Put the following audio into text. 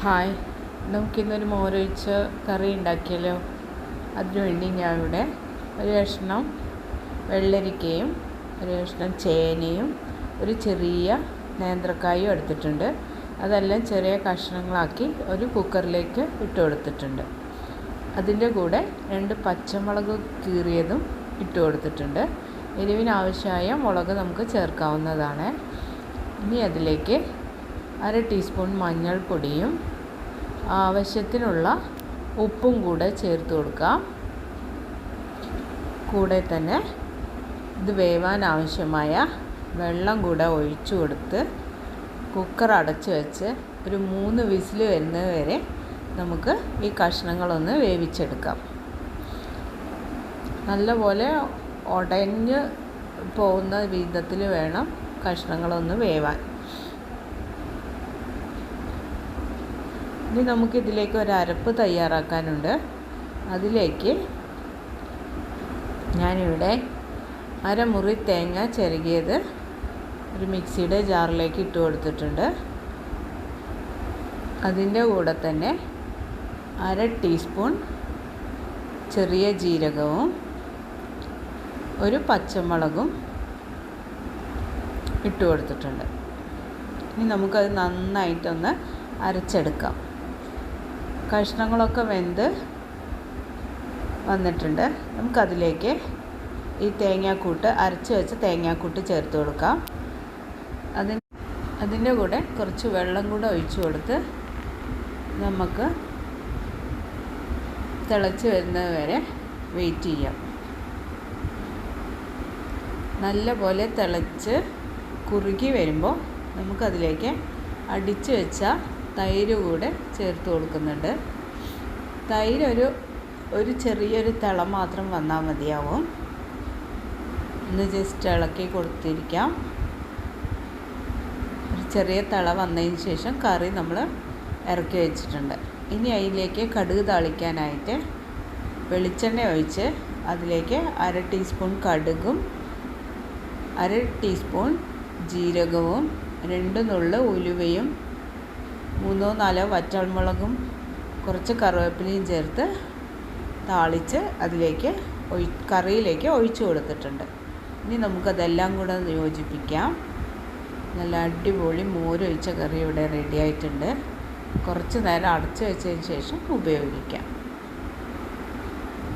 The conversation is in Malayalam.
ഹായ്, നമുക്കിന്നൊരു മോരൊഴിച്ച കറി ഉണ്ടാക്കിയല്ലോ. അതിനുവേണ്ടി ഞാൻ ഇവിടെ ഒരു കഷ്ണം വെള്ളരിക്കയും ഒരു കഷ്ണം ചേനയും ഒരു ചെറിയ നേന്ത്രക്കായും എടുത്തിട്ടുണ്ട്. അതെല്ലാം ചെറിയ കഷ്ണങ്ങളാക്കി ഒരു കുക്കറിലേക്ക് ഇട്ട് കൊടുത്തിട്ടുണ്ട്. അതിൻ്റെ കൂടെ 2 പച്ചമുളക് കീറിയതും ഇട്ട് കൊടുത്തിട്ടുണ്ട്. എരിവിനാവശ്യമായ മുളക് നമുക്ക് ചേർക്കാവുന്നതാണ്. ഇനി അതിലേക്ക് 1/2 ടീസ്പൂൺ മഞ്ഞൾപ്പൊടിയും ആവശ്യത്തിനുള്ള ഉപ്പും കൂടെ ചേർത്ത് കൊടുക്കാം. കൂടെ തന്നെ ഇത് വേവാൻ ആവശ്യമായ വെള്ളം കൂടെ ഒഴിച്ചു കൊടുത്ത് കുക്കർ അടച്ച് വെച്ച് ഒരു 3 വിസിൽ വരുന്നത് വരെ നമുക്ക് ഈ കഷ്ണങ്ങളൊന്ന് വേവിച്ചെടുക്കാം. നല്ലപോലെ ഉടഞ്ഞ് പോകുന്ന വിധത്തിൽ വേണം കഷ്ണങ്ങളൊന്ന് വേവാൻ. ഇനി നമുക്കിതിലേക്ക് ഒരു അരപ്പ് തയ്യാറാക്കാനുണ്ട്. അതിലേക്ക് ഞാനിവിടെ 1/2 മുറി തേങ്ങ ചിരകിയത് ഒരു മിക്സിയുടെ ജാറിലേക്ക് ഇട്ട് കൊടുത്തിട്ടുണ്ട്. അതിൻ്റെ കൂടെ തന്നെ 1/2 ടീസ്പൂൺ ചെറിയ ജീരകവും ഒരു പച്ചമുളകും ഇട്ട് കൊടുത്തിട്ടുണ്ട്. ഇനി നമുക്കത് നന്നായിട്ടൊന്ന് അരച്ചെടുക്കാം. കഷ്ണങ്ങളൊക്കെ വെന്ത് വന്നിട്ടുണ്ട്. നമുക്കതിലേക്ക് ഈ തേങ്ങാക്കൂട്ട് അരച്ച് വെച്ച തേങ്ങാക്കൂട്ട് ചേർത്ത് കൊടുക്കാം. അതിൻ്റെ കൂടെ കുറച്ച് വെള്ളം കൂടെ ഒഴിച്ച് കൊടുത്ത് നമുക്ക് തിളച്ച് വരുന്നത് വരെ വെയിറ്റ് ചെയ്യാം. നല്ല പോലെ തിളച്ച് കുറുകി വരുമ്പോൾ നമുക്കതിലേക്ക് അടിച്ച് വെച്ച തൈര് കൂടെ ചേർത്ത് കൊടുക്കുന്നുണ്ട്. തൈര് ഒരു ചെറിയൊരു തിള മാത്രം വന്നാൽ മതിയാവും. ഒന്ന് ജസ്റ്റ് ഇളക്കി കൊടുത്തിരിക്കാം. ഒരു ചെറിയ തിള വന്നതിന് ശേഷം കറി നമ്മൾ ഇറക്കി വെച്ചിട്ടുണ്ട്. ഇനി അതിലേക്ക് കടുക് താളിക്കാനായിട്ട് വെളിച്ചെണ്ണ ഒഴിച്ച് അതിലേക്ക് 1/2 ടീസ്പൂൺ കടുകും 1/2 ടീസ്പൂൺ ജീരകവും 2 നുള്ള് ഉലുവയും 3-4 വറ്റൽമുളകും കുറച്ച് കറിവേപ്പിലയും ചേർത്ത് താളിച്ച് അതിലേക്ക് കറിയിലേക്ക് ഒഴിച്ചു കൊടുത്തിട്ടുണ്ട്. ഇനി നമുക്കതെല്ലാം കൂടെ യോജിപ്പിക്കാം. നല്ല അടിപൊളി മോരൊഴിച്ച കറി ഇവിടെ റെഡി ആയിട്ടുണ്ട്. കുറച്ച് നേരം അടച്ചു വെച്ചതിന് ശേഷം ഉപയോഗിക്കാം.